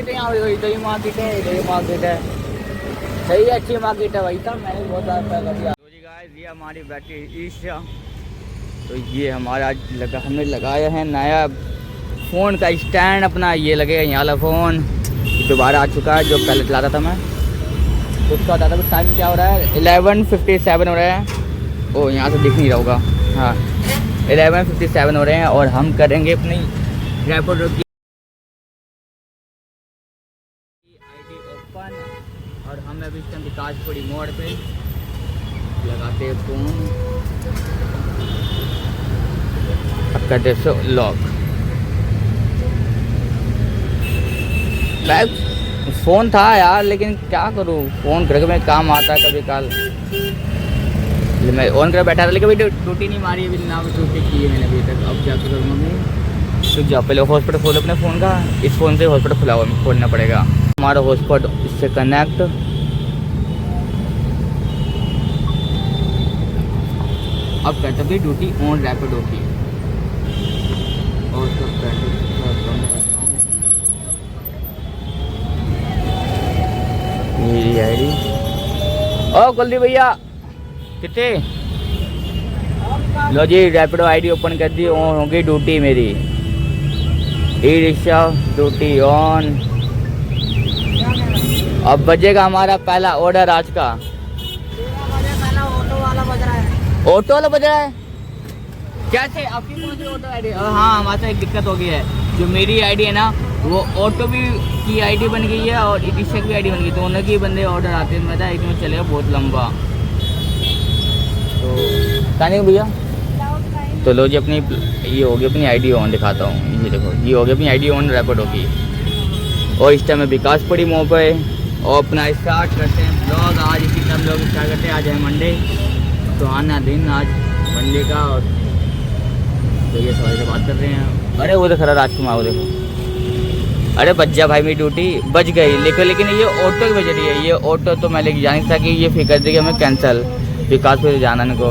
Market है यहाँ, इधर ही मार्केट है, इधर ही मार्केट है। सही है, अच्छी मार्केट है भाई साहब, मैंने बहुत ज़्यादा कभी। तो जी गाइस, ये हमारी बैटरी ईशा। तो ये हमारा हमने लगाया है नया फ़ोन का स्टैंड अपना, ये लगेगा यहाँ वाला फ़ोन दोबारा आ चुका है, जो पहले चलाता था मैं। तो उसका दादा भी टाइम क्या हो रहा है, 11:57 हो रहा है। ओ यहाँ से दिख नहीं रहा होगा, हाँ 11:57 हो रहे हैं। और हम करेंगे अपनी रैपिडो की आईडी ओपन, और हम अभी इस टाइम विकासपुरी मोड़ पे लगाते हैं फ़ोन। अब करते लॉक। फ़ोन था यार, लेकिन क्या करूँ, फ़ोन घर में काम आता है कभी काल। मैं ऑन कर बैठा था, लेकिन अभी टूटी नहीं मारी, अभी ना टूटी की है मैंने अभी तक। अब क्या करूँगा मैं, तो जाओ पहले हॉटस्पॉट खोलो अपने फ़ोन का। इस फ़ोन से हॉटस्पॉट खुला हुआ खोलना पड़ेगा हमारा हॉटस्पॉट, इससे कनेक्ट। अब कहते भी ड्यूटी ऑन रैपिडो की। और सब मेरी आईडी ओ कुलदीप भैया कितने लो जी, रैपिडो आईडी ओपन कर दी, ऑन होगी ड्यूटी मेरी। E rickshaw duty on. अब बजेगा हमारा पहला ऑर्डर आज का। ऑटो वाला बज रहा है कैसे? आपकी कौन सी ऑटो आईडी? हाँ हमारे साथ एक दिक्कत हो गई है, जो मेरी आईडी है ना वो ऑटो भी की आईडी बन गई है और ई रिक्शा की आईडी बन गई। दोनों की बंदे ऑर्डर आते हैं, मतलब एक में चलेगा बहुत लंबा। तो नहीं भैया, तो लो जी अपनी ये होगी अपनी आईडी ऑन, दिखाता हूँ। ये देखो, ये होगी अपनी आईडी ऑन रैपिडो की। और इस टाइम में विकासपुरी मोड़ पे और अपना स्टार्ट करते हैं ब्लॉग। आज इसी टाइम लोग स्टार्ट करते हैं। आज है मंडे, तो आना दिन आज मंडे का। और तो ये सवाल से बात कर रहे हैं। अरे वो देखो राजकुमार, वो देखो, अरे बच जा भाई, मेरी ड्यूटी बच गई। लेकिन ये ऑटो की बज रही है। ये ऑटो तो मैं लेके जाने था कि ये फिक्र देगी हमें कैंसिल, विकासपुर जाना को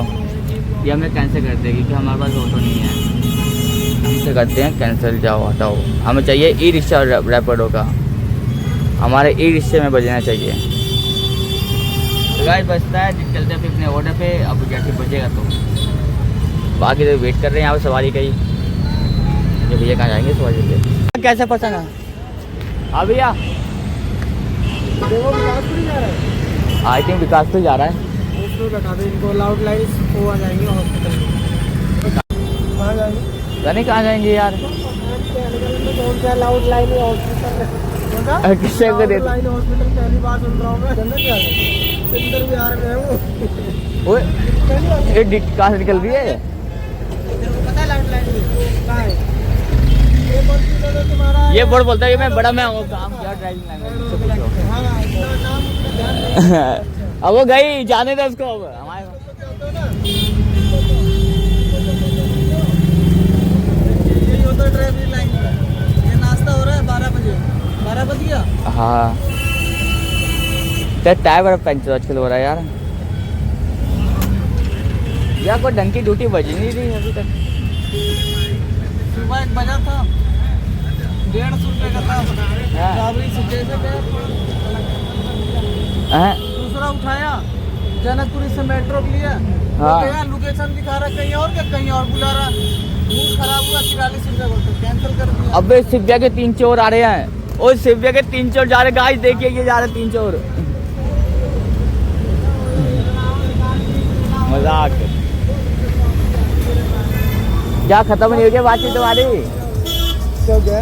ये हमें कैंसिल कर देगी कि हमारे पास ऑटो नहीं है। हमसे करते हैं कैंसिल, जाओ हटाओ। हमें चाहिए ई रिक्शा रैपिडो का, हमारे ई रिक्शे में बजना चाहिए। तो गाइस बचता है, चलते हैं फिर अपने ऑर्डर पे। अब जैसे बजेगा तो बाकी तो वेट कर रहे हैं यहाँ पर सवारी का ही। ये भैया कहाँ जाएंगे सवारी पे, कैसे पसंद है? हाँ भैया, आई थिंक विकासपुर जा रहा है। बता दो इनको, लाउड लाइन्स वो आ जाएंगे हॉस्पिटल। कहाँ जाएंगे? नहीं कहाँ जाएंगे यार, कौन सा लाउड लाइन हॉस्पिटल? किससे को देते लाइन हॉस्पिटल पहली बार सुन रहा हूँ मैं। इंदर बिहार में है वो। ये कहाँ से निकल रही है? पता है लाउड लाइन कहाँ है? ये बोर्ड बोलता है मैं बड़ा मैं काम किया ड्राइविंग लाइन। अब वो गई, जाने दो उसको। अब हमारे यही होता है ड्राइविंग लाइन। ये नाश्ता हो रहा है 12 बजे, 12 बज गया। हाँ तो टायर पंचर आजकल हो रहा है यार। यार कोई ढंग की ड्यूटी बज नहीं रही अभी तक। सुबह एक बजा था, 150 रुपये का था। दूसरा उठाया, जनकपुरी से मेट्रो के लिए। हाँ। लोकेशन दिखा रहा कहीं और क्या, कहीं और बुला रहा। मूड खराब हुआ, 44 रुपये बोलते कैंसिल कर दिया। अबे शिव्या के 3 चोर आ रहे हैं। ओ शिव्या के 3 चोर जा रहे, गाइस देखिए ये जा रहे 3 चोर। मजाक क्या खत्म नहीं हो गया बातचीत तुम्हारी? चौक गया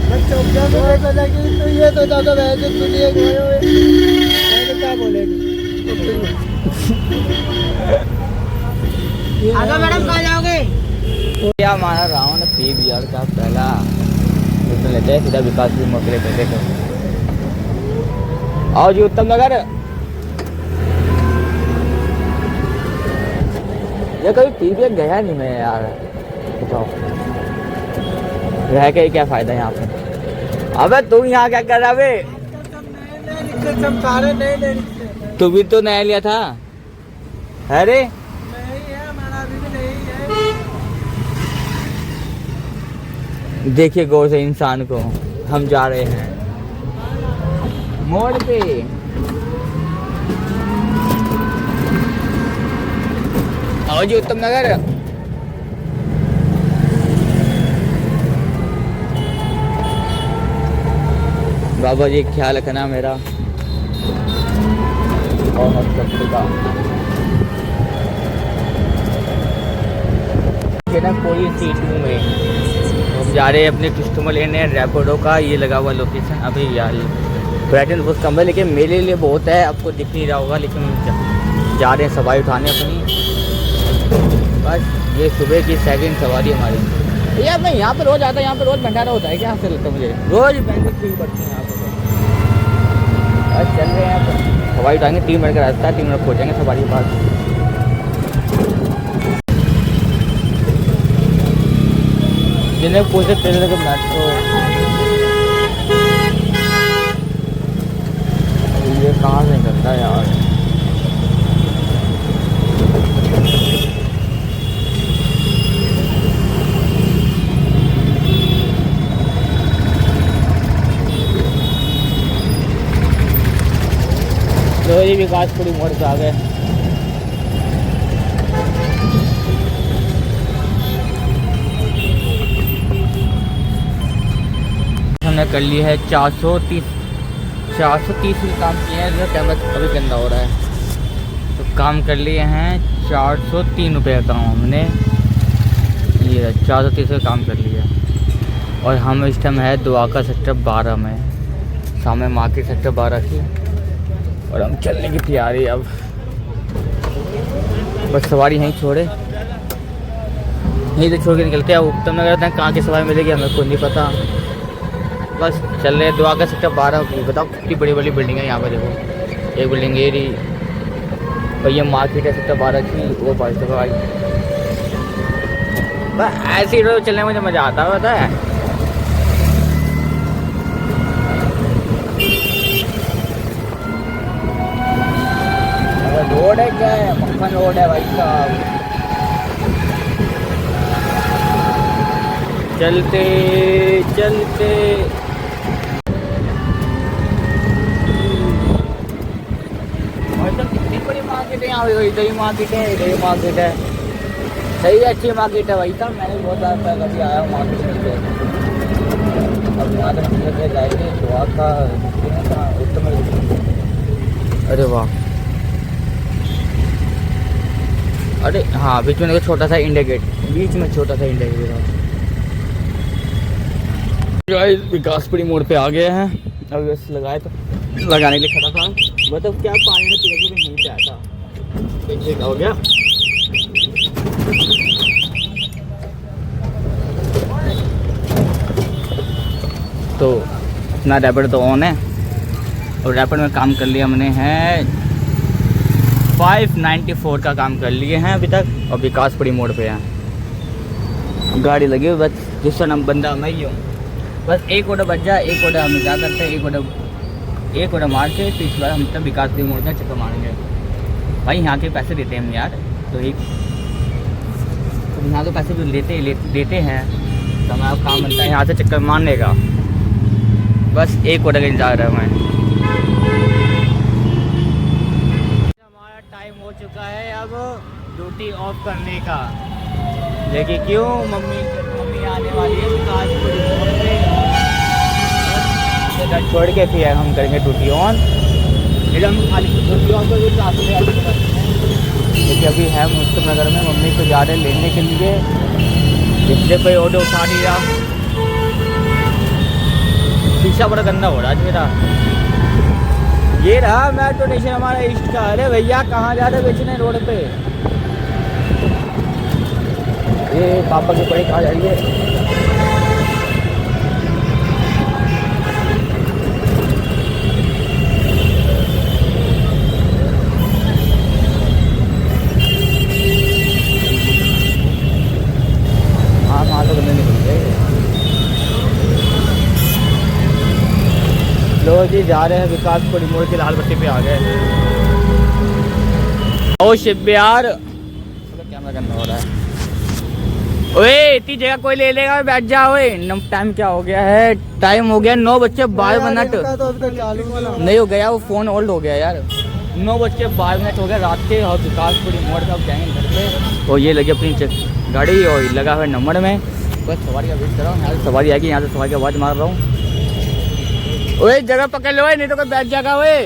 मैं, चौक गया तो देखा जाएगी। तो ये तो दादा वैसे दुनिया गए हुए क्या बोलेगी? आगे मैडम कहाँ जाओगे? क्या हमारा रावण पी यार का पहला तो लेते हैं सीधा विकास भी मोकले पे। देखो आओ जी उत्तम नगर। ये कभी पी गया नहीं मैं यार, बताओ रह के क्या फायदा यहाँ पे? अबे तू यहाँ क्या कर रहा है? तू भी तो नया लिया था। अरे देखिए गौर से इंसान को, हम जा रहे हैं मोड़ पे। आओ जी उत्तम नगर। बाबा जी ख्याल रखना मेरा और सबका ना कोई सीट में हम जा रहे हैं अपने कस्टमर लेने रैपिडो का। ये लगा हुआ लोकेशन अभी यार ब्राइटन बहुत कम है लेकिन मेरे लिए बहुत है, आपको दिख नहीं रहा होगा लेकिन जा रहे हैं सवारी उठाने अपनी। बस ये सुबह की सेकंड सवारी हमारी। यार मैं यहाँ पे रोज़ आता, यहाँ पे रोज़ भंडारा होता है क्या? आपसे लगता है मुझे रोज़ बैंकेट फील पड़ती है यहाँ पे। बस चल रहे हैं आप, सवारी उठाएंगे 3 मिनट का रास्ता है, 3 मिनट पहुँचेंगे सवारी के पास। जिन्हें पूछे तेरे के मेट्रो ये कहाँ से निकलता है यार? तो ये विकासपुरी मोड़ पे आ गए। हमने कर लिया है 430 काम किए हैं। जो कैमरा अभी गंदा हो रहा है तो काम कर लिए हैं 403 रुपये का काम हमने। ये 430 का काम कर लिया और हम इस टाइम है द्वारका सेक्टर 12 में, सामने मार्केट सेक्टर 12 की। और हम चलने की तैयारी अब, बस सवारी यहीं छोड़े, यहीं से छोड़ के निकलते हैं। उत्तम नगर रहते हैं, कहाँ की सवारी मिलेगी हमें को नहीं पता। बस चल रहे हैं द्वारका सेक्टर 12 की। बताओ कितनी बड़ी बड़ी बिल्डिंग है यहाँ पर। देखो एक बिल्डिंग ये रही और ये मार्केट है सेक्टर 12 की। वो पास से भाई बस ऐसे ही रोड चलने में मुझे मज़ा आता है, पता है। रोड है क्या है? मक्खन रोड है भाई साहब। चलते चलते मतलब कितनी बड़ी मार्केट है यहाँ। इधर ही मार्केट है, इधर ही मार्केट है। सही है, अच्छी मार्केट है भाई साहब। मैंने बहुत ज़्यादा कभी आया हूँ मार्केट में। अब यहाँ तक जाएंगे द्वारका। अरे वाह, अरे हाँ बीच में देखो छोटा सा इंडिया गेट, बीच में छोटा सा इंडिया गेट है। गाइस विकासपुरी मोड़ पे आ गए हैं। अभी बस लगाए तो लगाने के लिए खड़ा था, मतलब क्या पानी में पीने के नहीं आया था। देखिए हो गया। तो अपना रैपिड तो ऑन है और रैपिड में काम कर लिया हमने है 594 का काम कर लिए हैं अभी तक। और विकासपुरी मोड़ पे हैं, गाड़ी लगी हुई। बस दूसरा नंबर बंदा मैं ही हूँ। बस एक ऑर्डर बच जाए, एक ऑर्डर हम क्या करते हैं, एक ऑर्डर मार के तो इस बार हम तब विकासपुरी मोड़ का चक्कर मारेंगे भाई। यहाँ के पैसे देते हैं हम यार, तो यहाँ तो पैसे जो देते हैं तो हमारा काम बनता है यहाँ से चक्कर मारने का। बस एक ऑर्डर का इंतजार है मैं। टाइम हो चुका है अब ड्यूटी ऑफ करने का। देखिए क्यों मम्मी आने वाली है विकासपुरी मोड़ पे। घर छोड़ के फिर हम करेंगे ड्यूटी ऑन। फिर हम खाली ड्यूटी ऑन को देखिए अभी है उत्तम नगर में। मम्मी को जा रहे लेने के लिए, इसलिए कोई ऑर्डर उठा नहीं रहा। शीशा बड़ा गंदा हो रहा है मेरा। ये रहा मेट्रो स्टेशन हमारा ईस्ट का। अरे भैया कहाँ जा रहे बेचने रोड पे? ये पापा की बड़ी कहाँ जा रही है? हाँ वहाँ तो गंदे निकल गए। लोग जी जा रहे हैं विकासपुरी मोड़ के लाल बत्ती पे आ गए। ओ शिप यार कैमरा गंदा हो रहा है। ओए इतनी जगह कोई ले लेगा, बैठ जा। ओए टाइम क्या हो गया है? टाइम हो गया 9:12। तो अभी तक चालू नहीं हो गया, वो फोन ओल्ड हो गया यार। 9:12 हो गया रात के, और विकासपुरी मोड़ तक जाएंगे घर पे। और ये लगी अपनी गाड़ी और लगा हुआ नंबर में। बस सवारी का वेट कर रहा हूँ, यहाँ से सवारी आएगी, यहाँ से सवारी की आवाज़ मार रहा हूँ। ओए जगह पकड़ लो, नहीं तो कोई बैठ जाएगा। ओए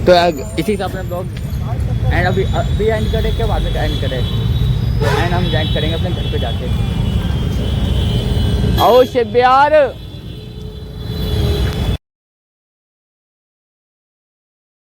तो इसी से अपने ब्लॉग एंड अभी एंड करें क्या बाद में एंड करें? तो एंड हम एंड करेंगे अपने घर पे जाके। आओ शिव यार।